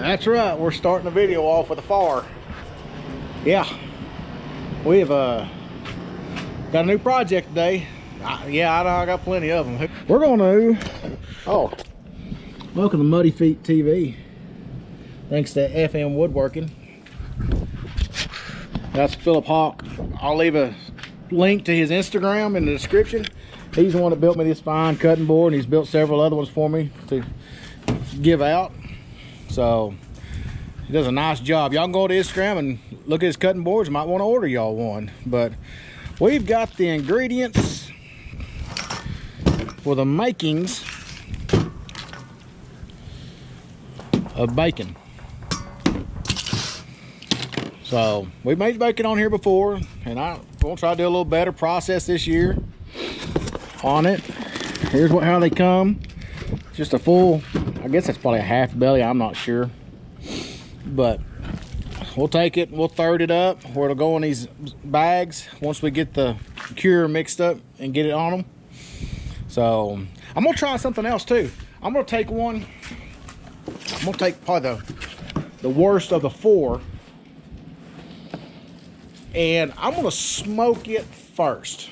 That's right, we're starting the video off with a far. Yeah, we have got a new project today. Yeah, I got plenty of them. We're gonna welcome to Muddyfeet TV. Thanks to FM Woodworking. That's Philip Hawk. I'll leave a link to his Instagram in the description. He's the one that built me this fine cutting board, and he's built several other ones for me to give out. So he does a nice job. Y'all can go to Instagram and look at his cutting boards. You might want to order y'all one. But we've got the ingredients for the makings of bacon. So we've made bacon on here before, and I want to try to do a little better process this year on it. Here's how they come. Just a full, I guess that's probably a half belly, I'm not sure. But we'll take it and we'll third it up where it'll go in these bags once we get the cure mixed up and get it on them. So I'm gonna try something else too. I'm gonna take one, I'm gonna take probably the worst of the four, and I'm gonna smoke it first.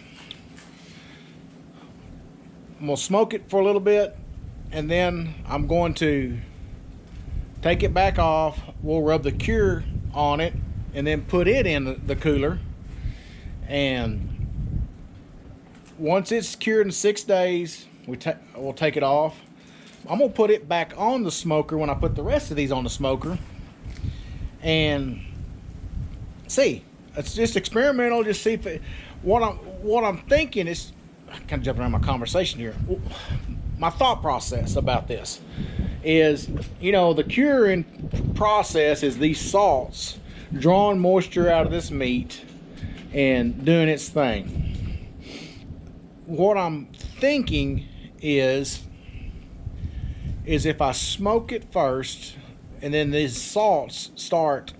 I'm gonna smoke it for a little bit, and then I'm going to take it back off. We'll rub the cure on it and then put it in the cooler. And once it's cured in 6 days, we'll take it off. I'm gonna put it back on the smoker when I put the rest of these on the smoker and see. It's just experimental. Just see if what I'm thinking is, I'm kind of jumping around my conversation here. My thought process about this is, you know, the curing process is these salts drawing moisture out of this meat and doing its thing. What I'm thinking is if I smoke it first and then these salts start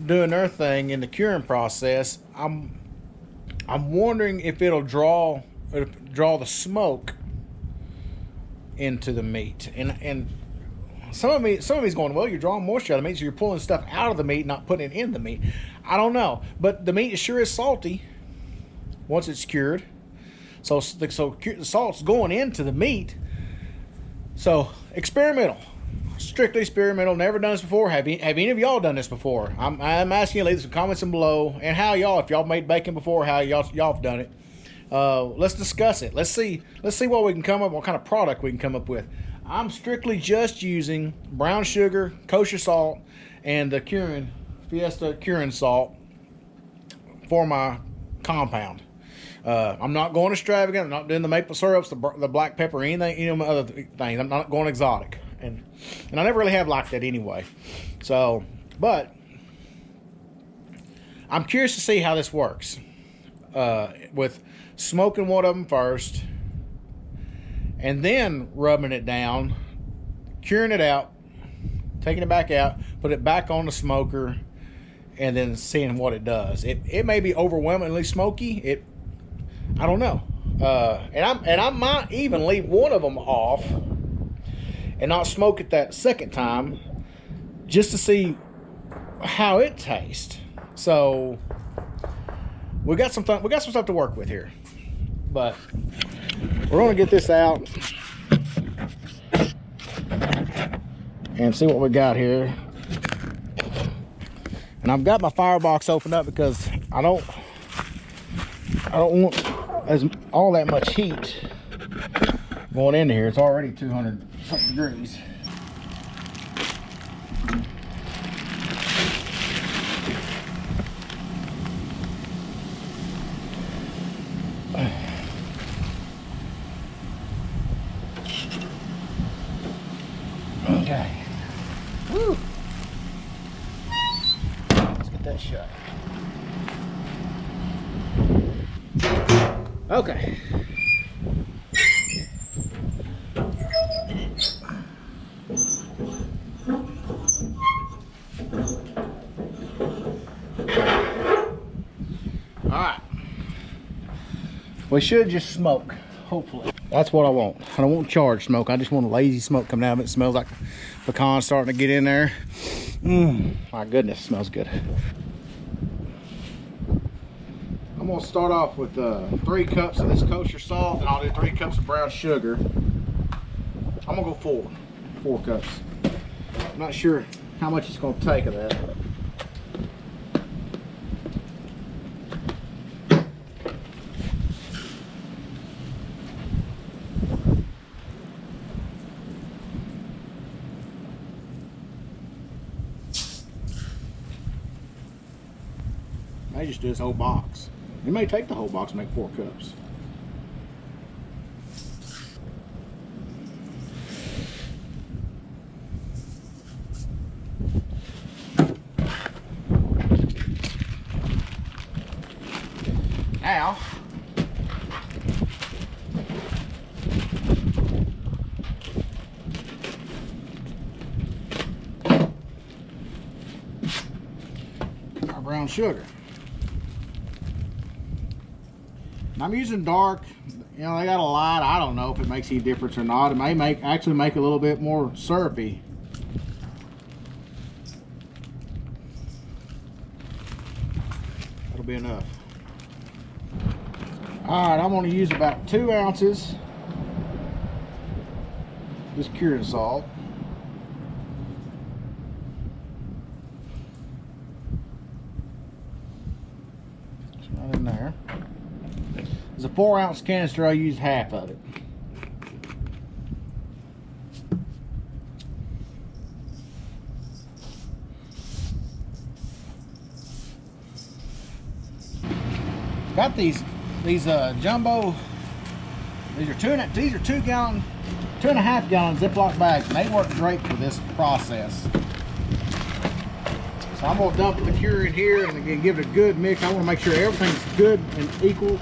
doing their thing in the curing process, I'm wondering if it'll draw the smoke into the meat. And some of me's going, well, you're drawing moisture out of the meat, so you're pulling stuff out of the meat, not putting it in the meat. I don't know, but the meat sure is salty once it's cured. So the salt's going into the meat. So experimental, strictly experimental. Never done this before. Have any of y'all done this before? I'm asking you, leave some comments in below, and how y'all, if y'all made bacon before, how y'all have done it. Let's discuss it. Let's see what we can come up, what kind of product we can come up with. I'm strictly just using brown sugar, kosher salt, and the Fiesta curing salt for my compound. I'm not going extravagant. I'm not doing the maple syrups, the black pepper, anything, you know, other things. I'm not going exotic, and I never really have like that anyway. So, but I'm curious to see how this works with smoking one of them first, and then rubbing it down, curing it out, taking it back out, put it back on the smoker, and then seeing what it does. It may be overwhelmingly smoky. I don't know. And I might even leave one of them off and not smoke it that second time, just to see how it tastes. So we got some stuff to work with here. But we're gonna get this out and see what we got here. And I've got my firebox opened up because I don't want all that much heat going into here. It's already 200 something degrees. Okay. Woo. Let's get that shut. Okay. All right. We should just smoke, hopefully. That's what I want. I don't want charged smoke. I just want a lazy smoke coming out of it. It smells like pecans starting to get in there. My goodness, it smells good. I'm gonna start off with 3 cups of this kosher salt, and I'll do 3 cups of brown sugar. I'm gonna go 4 cups. I'm not sure how much it's gonna take of that. I just do this whole box. You may take the whole box and make 4 cups. Now, our brown sugar. And I'm using dark. You know, they got a light. I don't know if it makes any difference or not. It may actually make it a little bit more syrupy. That'll be enough. Alright, I'm going to use about 2 ounces this cured salt. It's right in there. It's a 4-ounce canister. I used half of it. Got these jumbo. These are 2.5 gallon Ziploc bags, and they work great for this process. So I'm gonna dump the cure in here and again give it a good mix. I want to make sure everything's good and equal.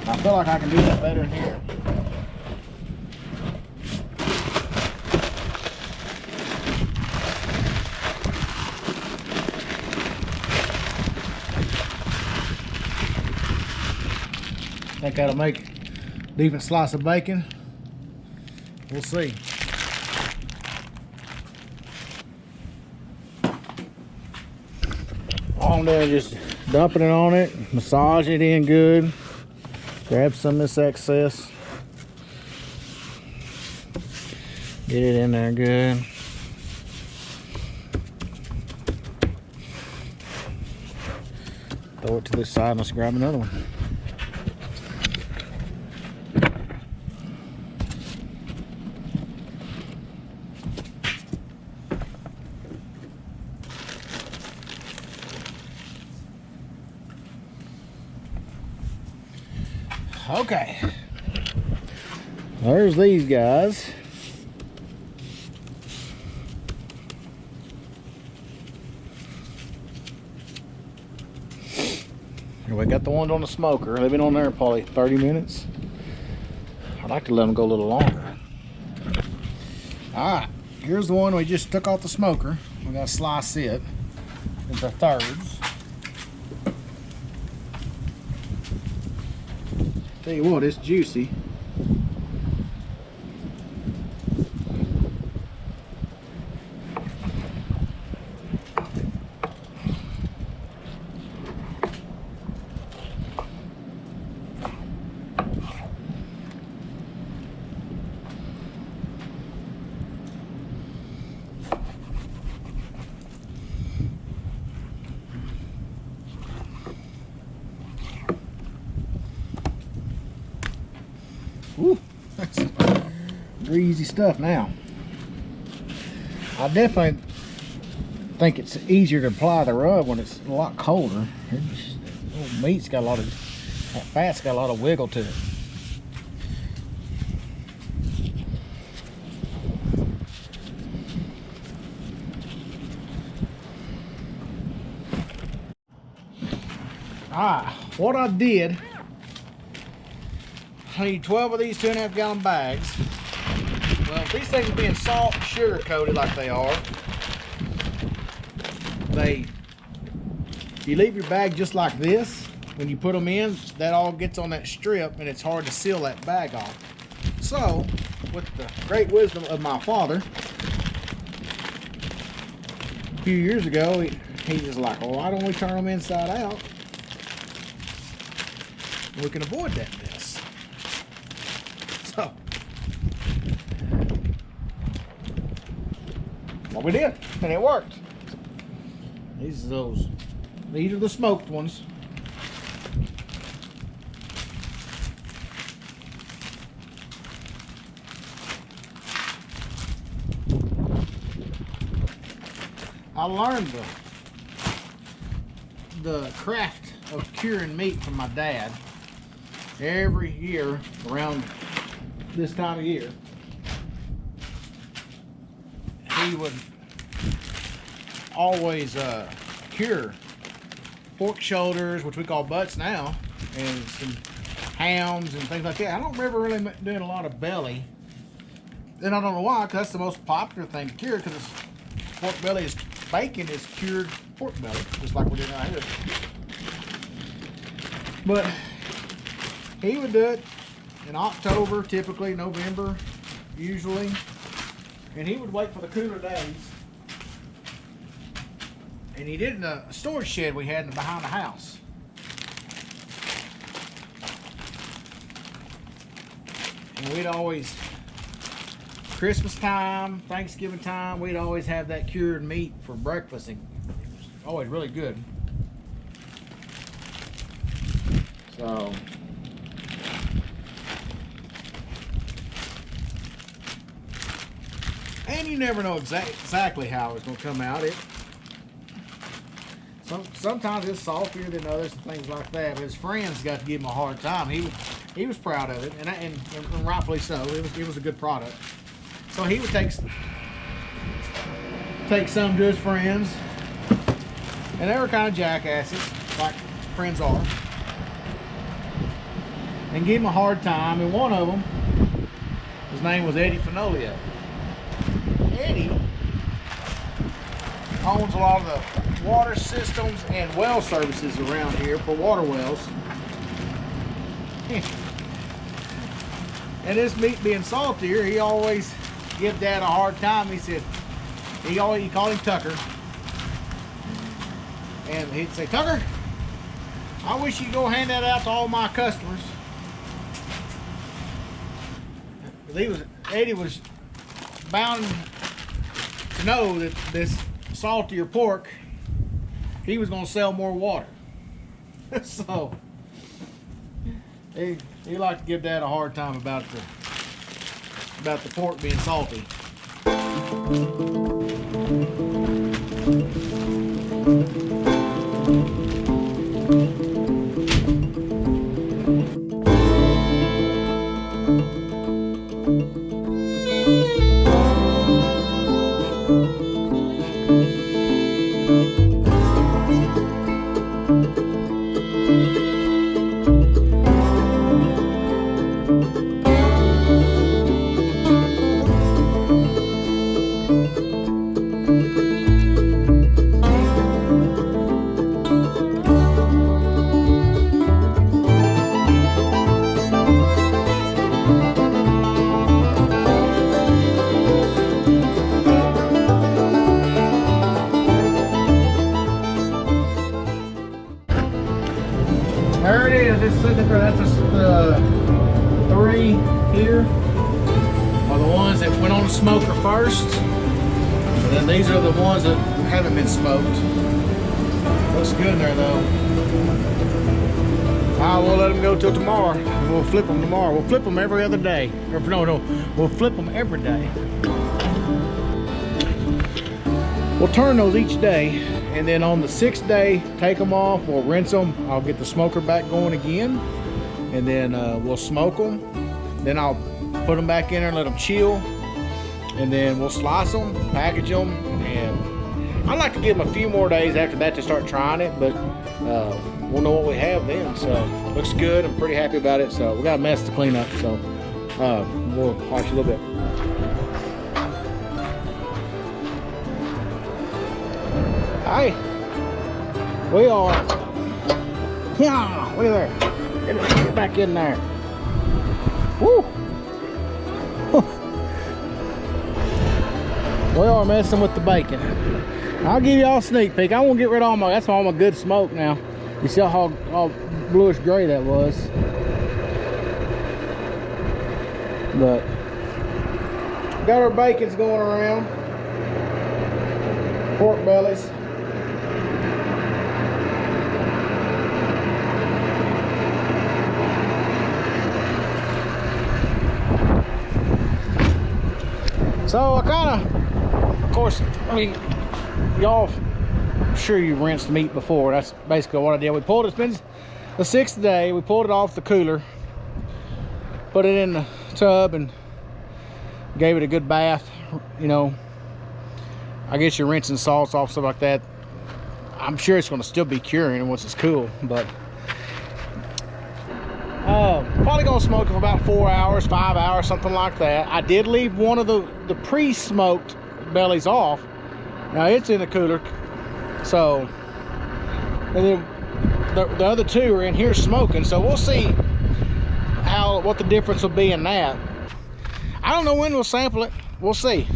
I feel like I can do that better in here. I think that'll make a decent slice of bacon. We'll see. All I'm doing is just dumping it on it, massage it in good. Grab some of this excess. Get it in there good. Throw it to the side and let's grab another one. Okay, there's these guys. We got the ones on the smoker. They've been on there probably 30 minutes. I'd like to let them go a little longer. Alright, here's the one we just took off the smoker. We gotta slice it into thirds. Tell you what, it's juicy. Ooh, that's greasy stuff now. I definitely think it's easier to apply the rub when it's a lot colder. Little meat's got a lot of, that fat's got a lot of wiggle to it. What I did, I need 12 of these 2.5 gallon bags. Well, if these things are being salt and sugar coated like they are, you leave your bag just like this. When you put them in, that all gets on that strip and it's hard to seal that bag off. So, with the great wisdom of my father, a few years ago, he was like, well, why don't we turn them inside out? We can avoid that mess. So, well, we did, and it worked. These are the smoked ones. I learned the craft of curing meat from my dad. Every year around this time of year, he would always cure pork shoulders, which we call butts now, and some hams and things like that. I don't remember really doing a lot of belly, and I don't know why, because that's the most popular thing to cure, because pork belly is bacon is cured pork belly, just like we're doing right here. But he would do it in October, typically November, usually, and he would wait for the cooler days. And he did it in a storage shed we had behind the house. And we'd always, Christmas time, Thanksgiving time, we'd always have that cured meat for breakfast. It was always really good. So, and you never know exactly how it's going to come out. Sometimes it's saltier than others and things like that. But his friends got to give him a hard time. He was proud of it, and rightfully so. It was a good product. So he would take some to his friends, and they were kind of jackasses, like friends are, and give him a hard time. And one of them, his name was Eddie Finolia. Eddie owns a lot of the water systems and well services around here for water wells. And this meat being saltier, he always give Dad a hard time. He said, he called him Tucker. And he'd say, Tucker, I wish you'd go hand that out to all my customers. Eddie was bound to know that this saltier pork, he was going to sell more water. So he liked to give Dad a hard time about the pork being salty. There it is, it's sitting there. That's the 3 here are the ones that went on the smoker first. And then these are the ones that haven't been smoked. Looks good in there though. We'll let them go till tomorrow. We'll flip them tomorrow. We'll flip them every other day. Or no, we'll flip them every day. We'll turn those each day. And then on the 6th day, take them off, we'll rinse them, I'll get the smoker back going again, and then we'll smoke them. Then I'll put them back in there and let them chill, and then we'll slice them, package them, and I like to give them a few more days after that to start trying it, but we'll know what we have then. So looks good. I'm pretty happy about it. So we got a mess to clean up. So we'll watch a little bit. Hi. We are. Yeah, look at there. Get back in there. Woo. We are messing with the bacon. I'll give you all a sneak peek. I won't get rid of all my, that's all my good smoke now. You see how bluish gray that was. But got our bacons going around. Pork bellies. So I kind of course, I mean, y'all, I'm sure you rinsed meat before. That's basically what I did. We pulled it, it's been the 6th day. We pulled it off the cooler, put it in the tub, and gave it a good bath. You know, I guess you're rinsing salts off, stuff like that. I'm sure it's going to still be curing once it's cool, but probably gonna smoke it for about 4 hours, 5 hours, something like that. I did leave one of the pre-smoked bellies off. Now it's in the cooler, so, and then the other 2 are in here smoking. So we'll see what the difference will be in that. I don't know when we'll sample it. We'll see.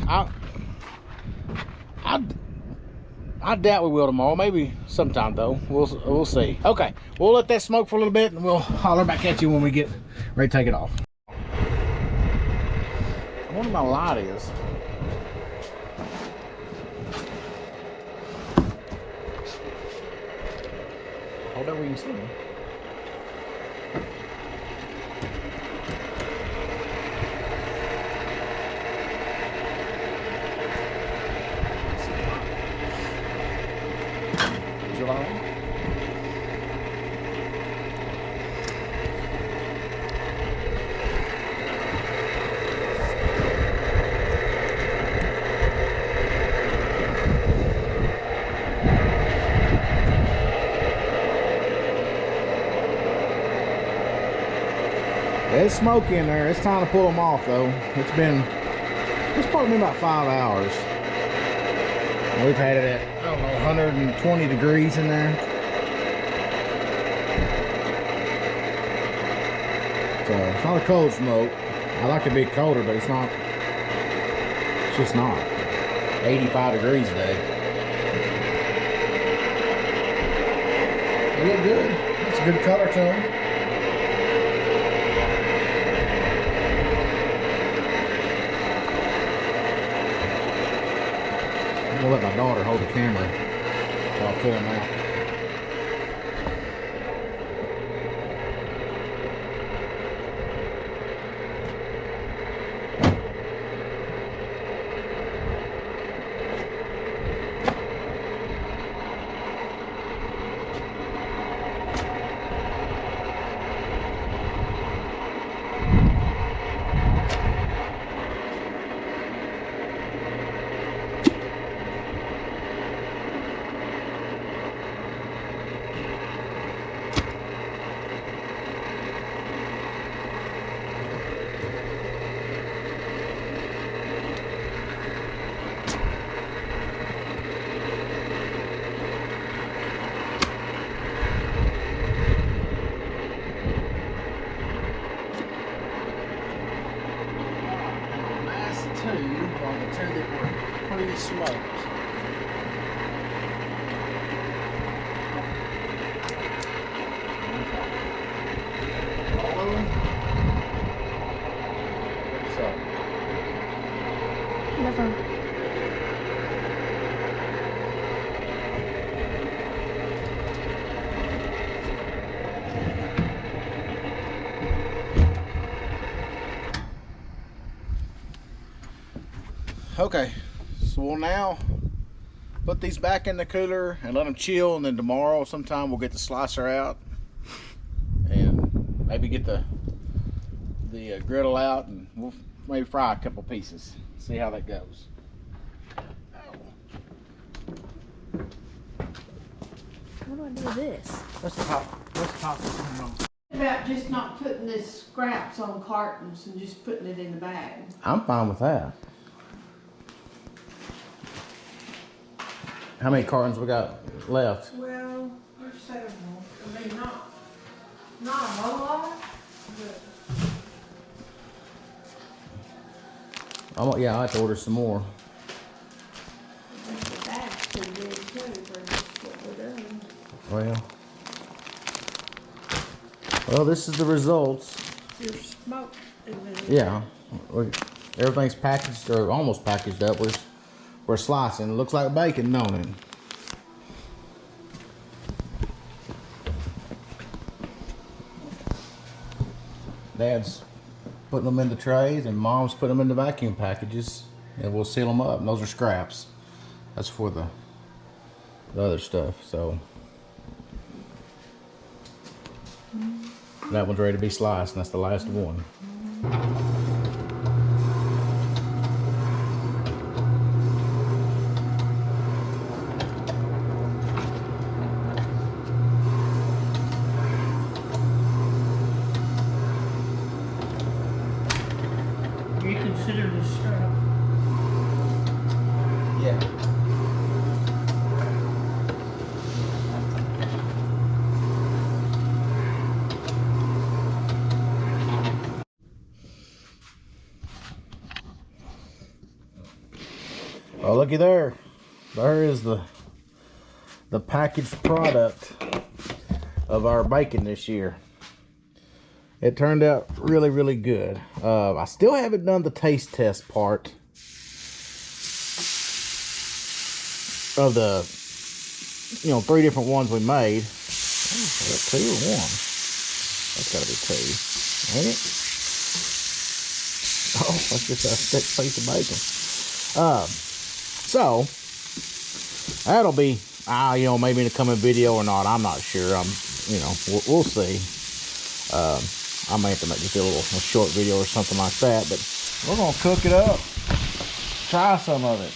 I doubt we will tomorrow. Maybe sometime though. We'll see. Okay, we'll let that smoke for a little bit, and we'll holler back at you when we get ready to take it off. I wonder where my light is. Hold that where you can see me. There's smoke in there. It's time to pull them off though. It's probably been about 5 hours. We've had it at, I don't know, 120 degrees in there. So it's not a cold smoke. I like it to be colder, but it's not. It's just not. 85 degrees today. They look good. It's a good color tone. I'll let my daughter hold the camera while I pull them out. Smoked. What's up? Nothing. Okay, so we'll now put these back in the cooler and let them chill, and then tomorrow sometime we'll get the slicer out and maybe get the griddle out, and we'll maybe fry a couple pieces, see how that goes. What do I do with this? Let's top this one on. About just not putting this scraps on cartons and just putting it in the bag. I'm fine with that. How many cartons we got left? Well, there's several. I mean, not a whole lot, but Yeah, I have to order some more. the bag's pretty big too for just what we're doing. Well, this is the results. Your smoke is Yeah, everything's packaged or almost packaged up. We're slicing. It looks like bacon, don't it? Dad's putting them into trays and Mom's putting them into vacuum packages, and we'll seal them up. And those are scraps. That's for the other stuff. So that one's ready to be sliced, and that's the last one. You consider this strap. Yeah. Oh, looky there. There is the packaged product of our bacon this year. It turned out really, really good. I still haven't done the taste test part of the, 3 different ones we made. Oh, is that 2 or 1? That's gotta be 2, ain't it? Oh, that's just a thick piece of bacon. So that'll be, maybe in a coming video or not. I'm not sure. We'll see. I may have to make just a short video or something like that, but we're gonna cook it up. Try some of it.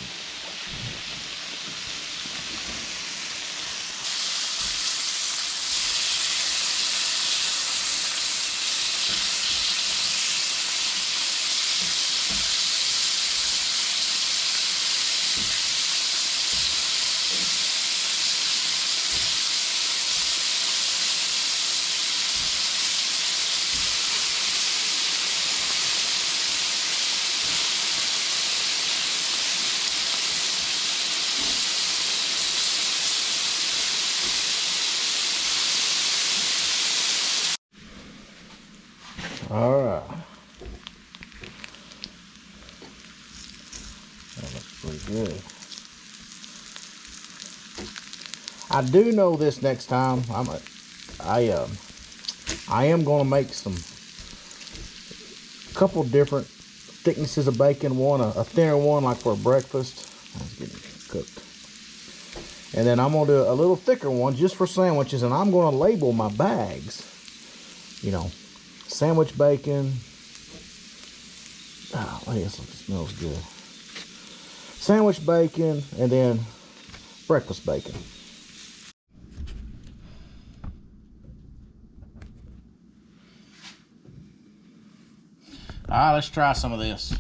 All right. That looks pretty good. I do know this next time. I am going to make a couple different thicknesses of bacon. One, a thinner one, like for breakfast. That's getting cooked. And then I'm going to do a little thicker one just for sandwiches, and I'm going to label my bags. Sandwich bacon. Oh, this smells good. Sandwich bacon, and then breakfast bacon. All right, let's try some of this.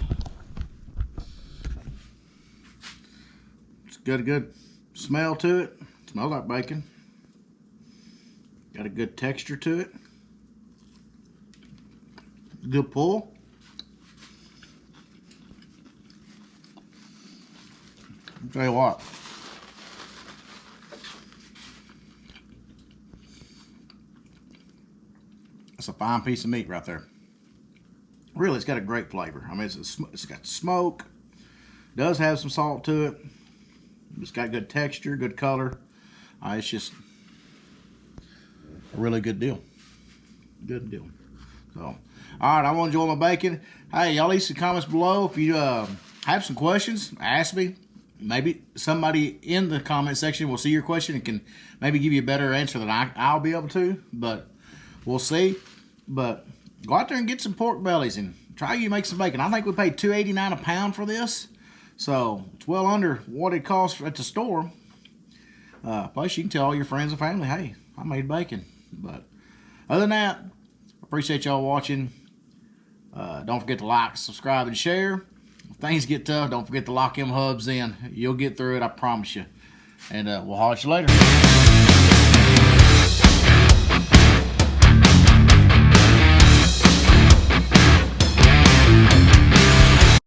It's got a good smell to it. Smells like bacon. Got a good texture to it. Good pull. I'll tell you what. That's a fine piece of meat right there. Really, it's got a great flavor. I mean, it's got smoke. Does have some salt to it. It's got good texture, good color. It's just a really good deal. Good deal. So, all right, I want to enjoy my bacon. Hey, y'all leave some comments below. If you have some questions, ask me. Maybe somebody in the comment section will see your question and can maybe give you a better answer than I'll be able to. But we'll see. But go out there and get some pork bellies and try to make some bacon. I think we paid $2.89 a pound for this. So it's well under what it costs at the store. Plus, you can tell all your friends and family, hey, I made bacon. But other than that, appreciate y'all watching. Don't forget to like, subscribe, and share. If things get tough, don't forget to lock them hubs in. You'll get through it, I promise you. And we'll holler at you later.